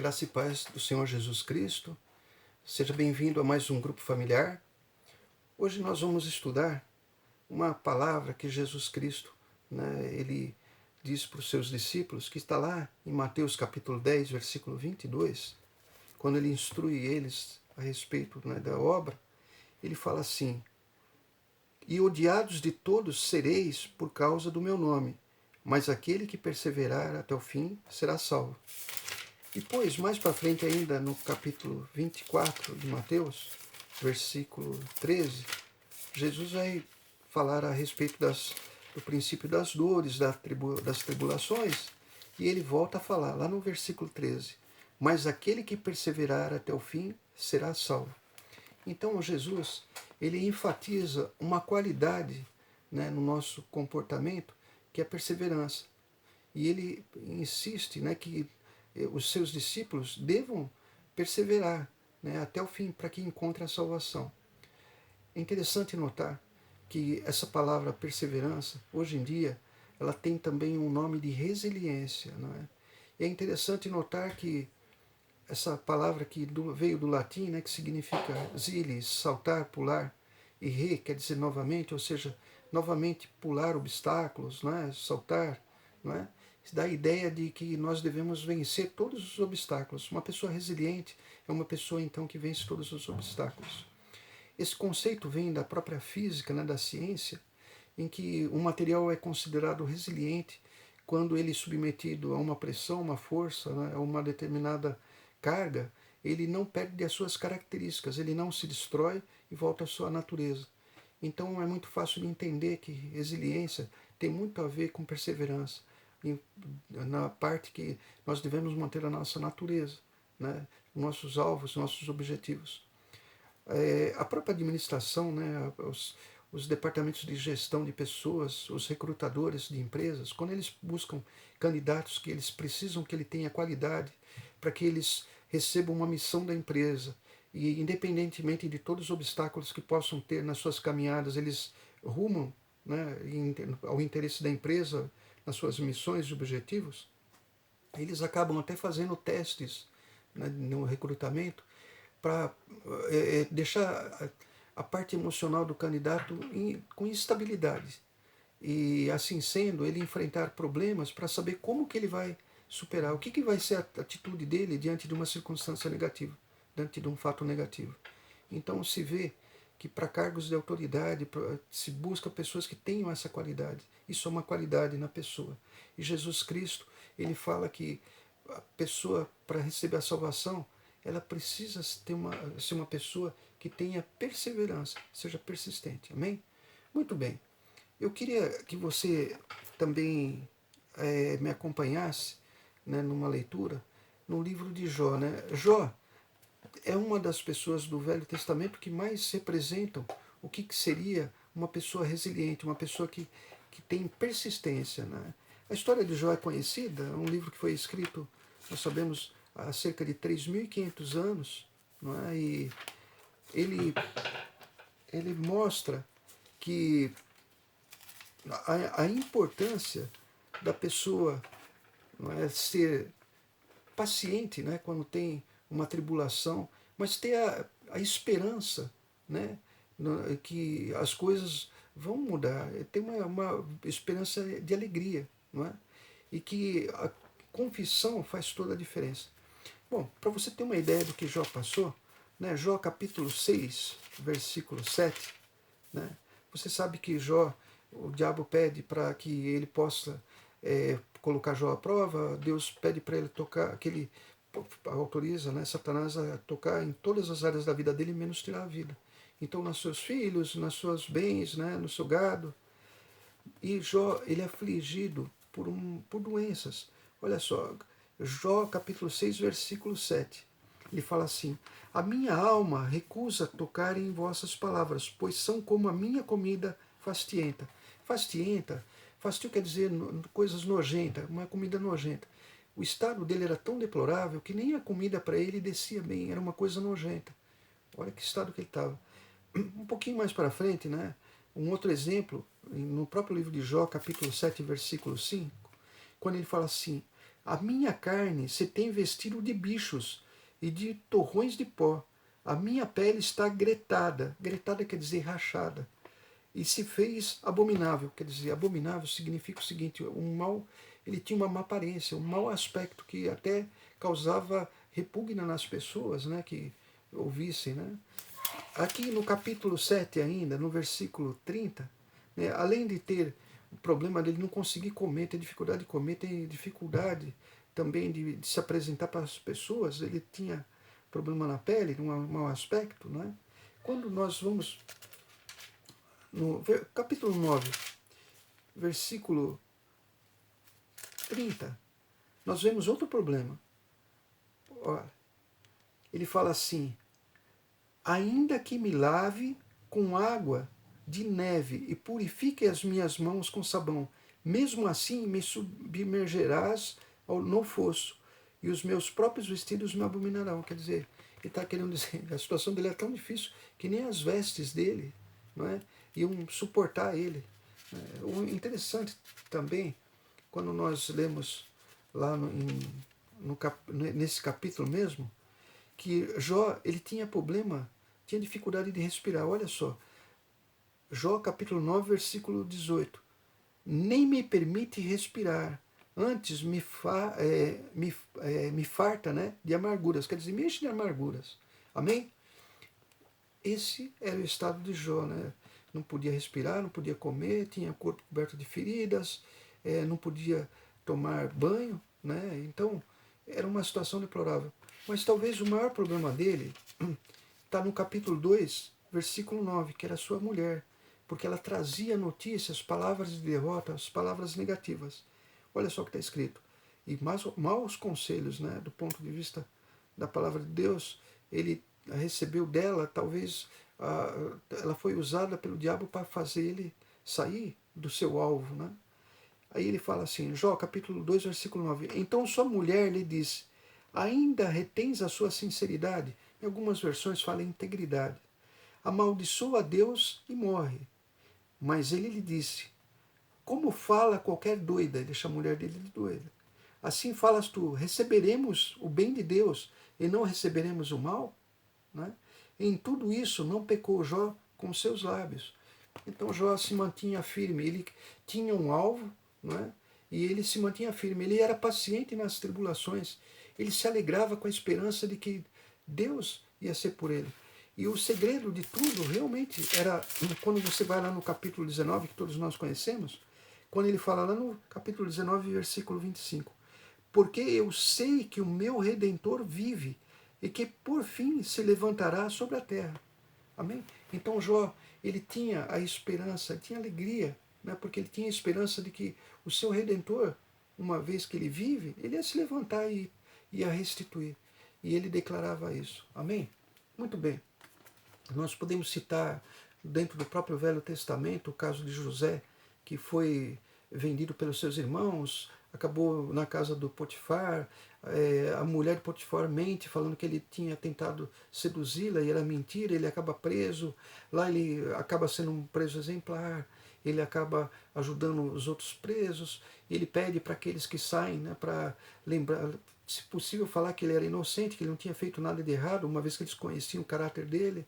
Graça e paz do Senhor Jesus Cristo. Seja bem-vindo a mais um grupo familiar. Hoje nós vamos estudar uma palavra que Jesus Cristo, ele diz para os seus discípulos, que está lá em Mateus capítulo 10, versículo 22, quando ele instrui eles a respeito, da obra. Ele fala assim: e odiados de todos sereis por causa do meu nome, mas aquele que perseverar até o fim será salvo. Depois, mais para frente ainda, no capítulo 24 de Mateus, versículo 13, Jesus vai falar a respeito do princípio das dores, das tribulações, e ele volta a falar, lá no versículo 13, mas aquele que perseverar até o fim será salvo. Então, Jesus, ele enfatiza uma qualidade, no nosso comportamento, que é a perseverança. E ele insiste, que os seus discípulos devam perseverar, até o fim, para que encontrem a salvação. É interessante notar que essa palavra perseverança, hoje em dia, ela tem também um nome de resiliência. Não é? E é interessante notar que essa palavra que veio do latim, que significa zilis, saltar, pular, e re quer dizer novamente, ou seja, novamente pular obstáculos, saltar, não é? Isso dá a ideia de que nós devemos vencer todos os obstáculos. Uma pessoa resiliente é uma pessoa então que vence todos os obstáculos. Esse conceito vem da própria física, da ciência, em que um material é considerado resiliente quando ele é submetido a uma pressão, uma força, a uma determinada carga, ele não perde as suas características, ele não se destrói e volta à sua natureza. Então é muito fácil de entender que resiliência tem muito a ver com perseverança, na parte que nós devemos manter a nossa natureza, nossos alvos, nossos objetivos. A própria administração, os departamentos de gestão de pessoas, os recrutadores de empresas, quando eles buscam candidatos que eles precisam que ele tenha qualidade para que eles recebam uma missão da empresa e, independentemente de todos os obstáculos que possam ter nas suas caminhadas, eles rumam, ao interesse da empresa nas suas missões e objetivos, eles acabam até fazendo testes, no recrutamento para deixar a parte emocional do candidato com instabilidade. E assim sendo, ele enfrentar problemas para saber como que ele vai superar, o que vai ser a atitude dele diante de uma circunstância negativa, diante de um fato negativo. Então se vê que para cargos de autoridade se busca pessoas que tenham essa qualidade. Isso é uma qualidade na pessoa. E Jesus Cristo, ele fala que a pessoa, para receber a salvação, ela precisa ser uma pessoa que tenha perseverança, seja persistente. Amém? Muito bem. Eu queria que você também me acompanhasse, numa leitura no livro de Jó. Jó é uma das pessoas do Velho Testamento que mais representam o que seria uma pessoa resiliente, uma pessoa que tem persistência. A história de Jó é conhecida, é um livro que foi escrito, nós sabemos, há cerca de 3.500 anos, e ele mostra que a importância da pessoa ser paciente, quando tem uma tribulação, mas ter a esperança, que as coisas vão mudar, ter uma esperança de alegria, e que a confissão faz toda a diferença. Bom, para você ter uma ideia do que Jó passou, Jó capítulo 6, versículo 7, você sabe que Jó, o diabo pede para que ele possa colocar Jó à prova. Deus pede para ele tocar, que ele autoriza, Satanás a tocar em todas as áreas da vida dele, menos tirar a vida. Então, nos seus filhos, nos seus bens, no seu gado. E Jó, ele é afligido por doenças. Olha só, Jó capítulo 6, versículo 7. Ele fala assim: a minha alma recusa tocar em vossas palavras, pois são como a minha comida fastienta. Fastio quer dizer coisas nojentas, uma comida nojenta. O estado dele era tão deplorável que nem a comida para ele descia bem, era uma coisa nojenta. Olha que estado que ele estava. Um pouquinho mais para frente, um outro exemplo, no próprio livro de Jó, capítulo 7, versículo 5, quando ele fala assim: A minha carne se tem vestido de bichos e de torrões de pó. A minha pele está gretada. Gretada quer dizer rachada. E se fez abominável. Quer dizer, abominável significa o seguinte, um mal, ele tinha uma má aparência, um mau aspecto que até causava repugna nas pessoas, né, que ouvissem, né? Aqui no capítulo 7 ainda, no versículo 30, né, além de ter o problema dele não conseguir comer, ter dificuldade de comer, ter dificuldade também de se apresentar para as pessoas, ele tinha problema na pele, um mau aspecto, né? Quando nós vamos no capítulo 9, versículo 30, nós vemos outro problema. Olha, ele fala assim: ainda que me lave com água de neve e purifique as minhas mãos com sabão, mesmo assim me submergerás no fosso, e os meus próprios vestidos me abominarão. Quer dizer, ele está querendo dizer, a situação dele é tão difícil que nem as vestes dele, não é, iam suportar ele. O interessante também, quando nós lemos lá nesse capítulo mesmo, que Jó, ele tinha problema, tinha dificuldade de respirar. Olha só, Jó capítulo 9, versículo 18. Nem me permite respirar, antes me farta, né, de amarguras, quer dizer, me enche de amarguras. Amém? Esse era o estado de Jó, né? Não podia respirar, não podia comer, tinha o corpo coberto de feridas, não podia tomar banho, né? Então, era uma situação deplorável. Mas talvez o maior problema dele está no capítulo 2, versículo 9, que era a sua mulher, porque ela trazia notícias, palavras de derrota, as palavras negativas. Olha só o que está escrito. E maus conselhos, né, do ponto de vista da palavra de Deus, ele recebeu dela, talvez ela foi usada pelo diabo para fazer ele sair do seu alvo, né? Aí ele fala assim, Jó capítulo 2, versículo 9, então sua mulher lhe disse, ainda retens a sua sinceridade? Em algumas versões fala integridade. Amaldiçoa a Deus e morre. Mas ele lhe disse, como fala qualquer doida, ele deixa a mulher dele de doida. Assim falas tu, receberemos o bem de Deus e não receberemos o mal? Né? Em tudo isso não pecou Jó com seus lábios. Então Jó se mantinha firme, ele tinha um alvo, não é? E ele se mantinha firme, ele era paciente nas tribulações, ele se alegrava com a esperança de que Deus ia ser por ele. E o segredo de tudo realmente era, quando você vai lá no capítulo 19, que todos nós conhecemos, quando ele fala lá no capítulo 19, versículo 25, porque eu sei que o meu Redentor vive e que por fim se levantará sobre a terra. Amém? Então Jó, ele tinha a esperança, tinha alegria, né? Porque ele tinha a esperança de que o seu Redentor, uma vez que ele vive, ele ia se levantar e ia restituir. E ele declarava isso. Amém? Muito bem. Nós podemos citar dentro do próprio Velho Testamento o caso de José, que foi vendido pelos seus irmãos, acabou na casa do Potifar, a mulher de Potifar mente falando que ele tinha tentado seduzi-la e era mentira, ele acaba preso, lá ele acaba sendo um preso exemplar, ele acaba ajudando os outros presos, ele pede para aqueles que saem, né, para lembrar, se possível, falar que ele era inocente, que ele não tinha feito nada de errado, uma vez que eles conheciam o caráter dele,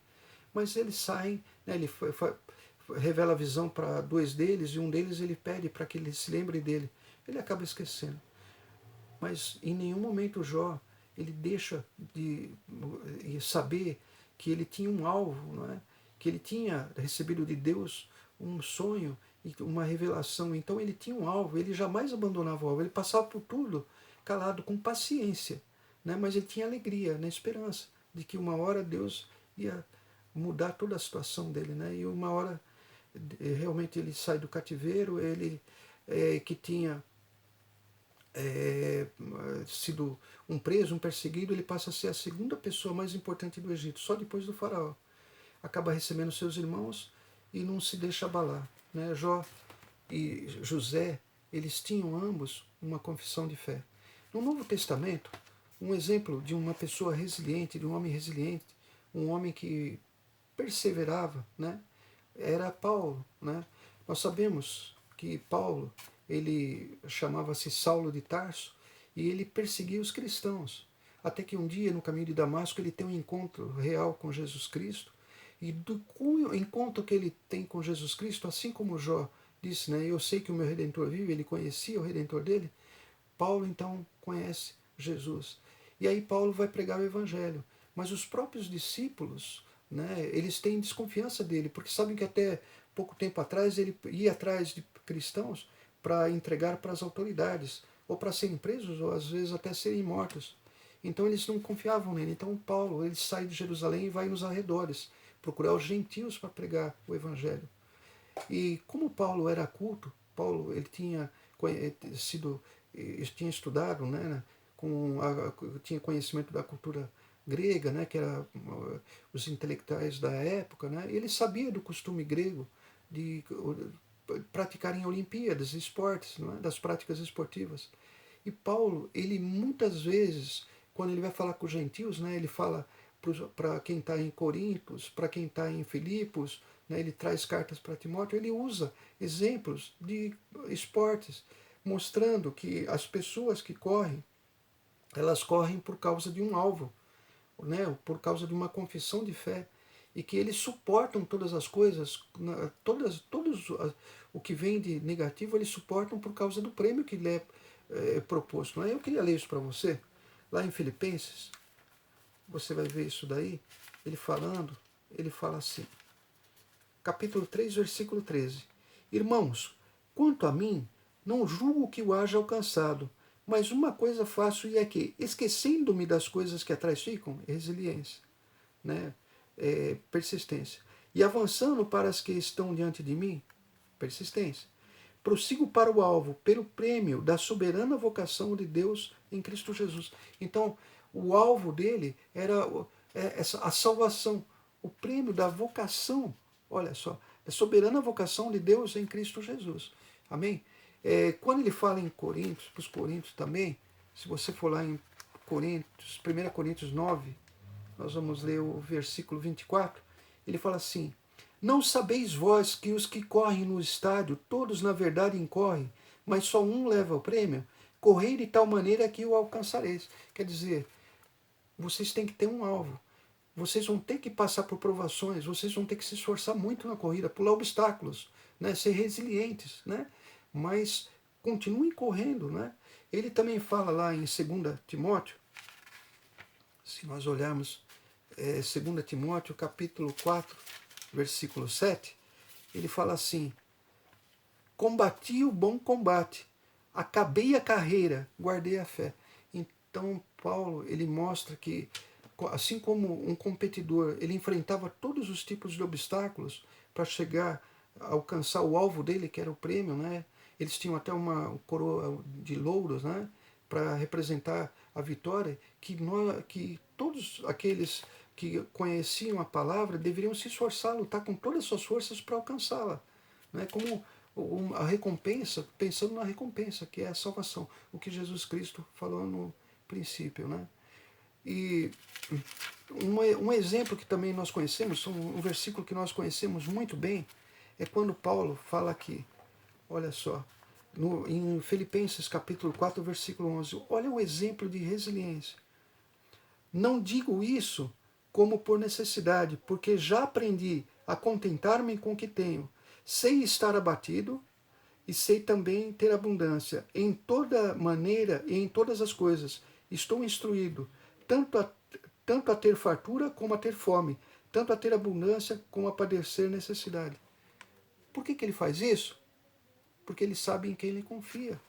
mas eles saem, né, ele revela a visão para dois deles, e um deles ele pede para que eles se lembrem dele. Ele acaba esquecendo. Mas em nenhum momento Jó ele deixa de saber que ele tinha um alvo, não é? Que ele tinha recebido de Deus um sonho e uma revelação. Então ele tinha um alvo, ele jamais abandonava o alvo, ele passava por tudo calado, com paciência, né? Mas ele tinha alegria, na esperança de que uma hora Deus ia mudar toda a situação dele, né? E uma hora realmente ele sai do cativeiro, ele que tinha sido um preso, um perseguido, ele passa a ser a segunda pessoa mais importante do Egito, só depois do faraó. Acaba recebendo seus irmãos e não se deixa abalar, né? Jó e José, eles tinham ambos uma confissão de fé. No Novo Testamento, um exemplo de uma pessoa resiliente, de um homem resiliente, um homem que perseverava, né, era Paulo, né? Nós sabemos que Paulo, ele chamava-se Saulo de Tarso, e ele perseguia os cristãos. Até que um dia, no caminho de Damasco, ele tem um encontro real com Jesus Cristo, e do encontro que ele tem com Jesus Cristo, assim como Jó disse, né, eu sei que o meu Redentor vive, ele conhecia o Redentor dele, Paulo então conhece Jesus. E aí Paulo vai pregar o Evangelho. Mas os próprios discípulos, né, eles têm desconfiança dele, porque sabem que até pouco tempo atrás ele ia atrás de cristãos para entregar para as autoridades, ou para serem presos, ou às vezes até serem mortos. Então eles não confiavam nele. Então Paulo ele sai de Jerusalém e vai nos arredores, procurar os gentios para pregar o Evangelho. E como Paulo era culto, Paulo ele tinha sido, tinha estudado, né, tinha conhecimento da cultura grega, né, que era os intelectuais da época, né, ele sabia do costume grego de praticarem Olimpíadas, esportes, né, das práticas esportivas. E Paulo, ele muitas vezes, quando ele vai falar com os gentios, né, ele fala para quem está em Coríntios, para quem está em Filipos, né, ele traz cartas para Timóteo, ele usa exemplos de esportes, mostrando que as pessoas que correm, elas correm por causa de um alvo, né, por causa de uma confissão de fé, e que eles suportam todas as coisas, todos o que vem de negativo, eles suportam por causa do prêmio que lhe é proposto. Né? Eu queria ler isso para você, lá em Filipenses, você vai ver isso daí, ele falando, ele fala assim, capítulo 3, versículo 13. Irmãos, quanto a mim, não julgo que o haja alcançado, mas uma coisa faço e é que, esquecendo-me das coisas que atrás ficam, resiliência, né? Persistência, e avançando para as que estão diante de mim, persistência, prossigo para o alvo, pelo prêmio da soberana vocação de Deus em Cristo Jesus. Então, o alvo dele era a salvação, o prêmio da vocação, olha só, a soberana vocação de Deus em Cristo Jesus. Amém? Quando ele fala em Coríntios, para os Coríntios também, se você for lá em Coríntios, 1 Coríntios 9, nós vamos ler o versículo 24, ele fala assim, não sabeis vós que os que correm no estádio, todos na verdade incorrem, mas só um leva o prêmio? Correi de tal maneira que o alcançareis. Quer dizer, vocês têm que ter um alvo. Vocês vão ter que passar por provações, vocês vão ter que se esforçar muito na corrida, pular obstáculos, né? Ser resilientes, né? Mas continuem correndo. Né? Ele também fala lá em 2 Timóteo, se nós olharmos 2 Timóteo capítulo 4, versículo 7, ele fala assim, combati o bom combate, acabei a carreira, guardei a fé. Então Paulo ele mostra que assim como um competidor ele enfrentava todos os tipos de obstáculos para chegar a alcançar o alvo dele, que era o prêmio, né? Eles tinham até uma coroa de louros, né? Para representar a vitória, que todos aqueles que conheciam a palavra deveriam se esforçar, lutar com todas as suas forças para alcançá-la, né? Como a recompensa, pensando na recompensa, que é a salvação, o que Jesus Cristo falou no princípio. Né? E um exemplo que também nós conhecemos, um versículo que nós conhecemos muito bem, é quando Paulo fala aqui, olha só, em Filipenses capítulo 4, versículo 11, olha o exemplo de resiliência. Não digo isso como por necessidade, porque já aprendi a contentar-me com o que tenho. Sei estar abatido e sei também ter abundância. Em toda maneira e em todas as coisas estou instruído, tanto a ter fartura como a ter fome, tanto a ter abundância como a padecer necessidade. Por que ele faz isso? Porque ele sabe em quem ele confia.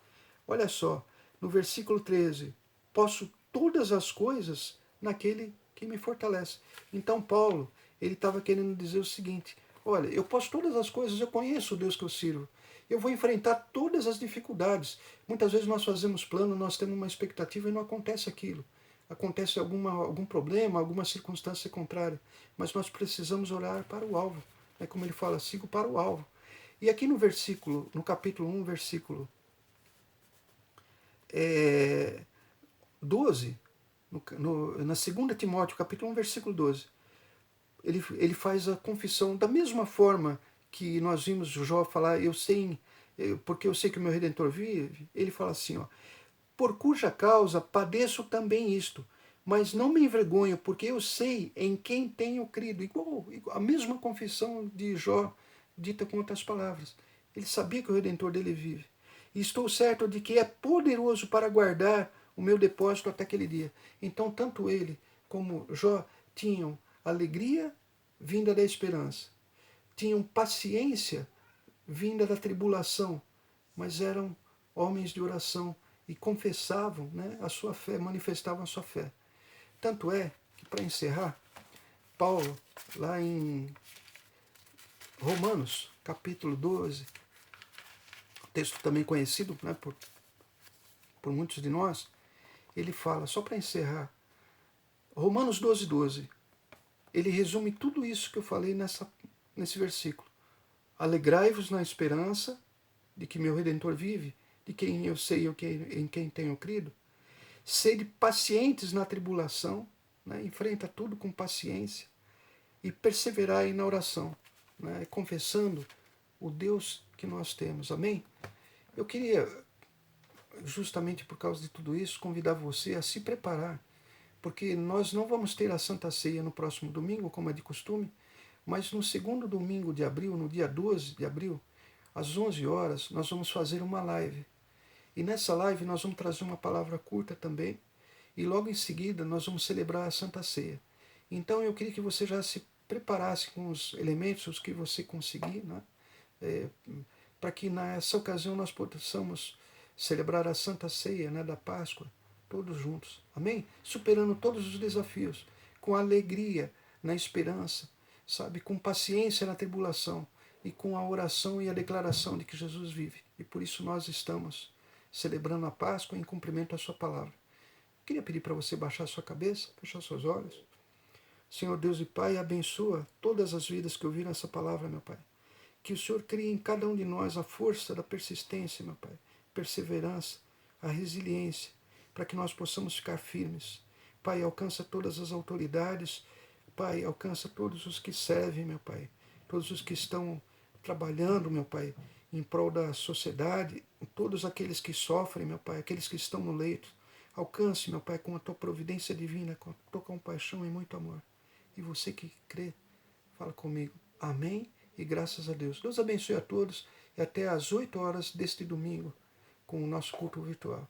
Olha só, no versículo 13, posso todas as coisas naquele que me fortalece. Então Paulo, ele estava querendo dizer o seguinte, olha, eu posso todas as coisas, eu conheço o Deus que eu sirvo, eu vou enfrentar todas as dificuldades. Muitas vezes nós fazemos plano, nós temos uma expectativa e não acontece aquilo. Acontece algum problema, alguma circunstância contrária, mas nós precisamos orar para o alvo. É como ele fala, sigo para o alvo. E aqui no capítulo 1, versículo 12, na 2 Timóteo, capítulo 1, versículo 12, ele faz a confissão da mesma forma que nós vimos Jó falar, porque eu sei que o meu Redentor vive, ele fala assim, ó, por cuja causa padeço também isto, mas não me envergonho, porque eu sei em quem tenho crido. Igual a mesma confissão de Jó, dita com outras palavras. Ele sabia que o Redentor dele vive. E estou certo de que é poderoso para guardar o meu depósito até aquele dia. Então, tanto ele como Jó tinham alegria vinda da esperança, tinham paciência vinda da tribulação, mas eram homens de oração e confessavam, né, a sua fé, manifestavam a sua fé. Tanto é que, para encerrar, Paulo, lá em Romanos, capítulo 12, texto também conhecido, né, por muitos de nós, ele fala, só para encerrar, Romanos 12, 12, ele resume tudo isso que eu falei nesse versículo. Alegrai-vos na esperança de que meu Redentor vive, de quem eu sei em quem tenho crido. Sede pacientes na tribulação, né? Enfrenta tudo com paciência e perseverai na oração, né? Confessando o Deus que nós temos. Amém? Eu queria, justamente por causa de tudo isso, convidar você a se preparar, porque nós não vamos ter a Santa Ceia no próximo domingo, como é de costume, mas no segundo domingo de abril, no dia 12 de abril, às 11 horas, nós vamos fazer uma live. E nessa live nós vamos trazer uma palavra curta também, e logo em seguida nós vamos celebrar a Santa Ceia. Então eu queria que você já se preparasse com os elementos, os que você conseguir, né? Para que nessa ocasião nós possamos celebrar a Santa Ceia, né, da Páscoa, todos juntos. Amém? Superando todos os desafios, com alegria na esperança, sabe, com paciência na tribulação e com a oração e a declaração de que Jesus vive. E por isso nós estamos celebrando a Páscoa em cumprimento à sua palavra. Queria pedir para você baixar sua cabeça, fechar seus olhos. Senhor Deus e Pai, abençoa todas as vidas que ouviram essa palavra, meu Pai. Que o Senhor crie em cada um de nós a força da persistência, meu Pai, perseverança, a resiliência, para que nós possamos ficar firmes. Pai, alcança todas as autoridades, Pai, alcança todos os que servem, meu Pai, todos os que estão trabalhando, meu Pai, em prol da sociedade, todos aqueles que sofrem, meu Pai, aqueles que estão no leito. Alcance, meu Pai, com a tua providência divina, com a tua compaixão e muito amor. E você que crê, fala comigo. Amém e graças a Deus. Deus abençoe a todos e até às 8 horas deste domingo com o nosso culto virtual.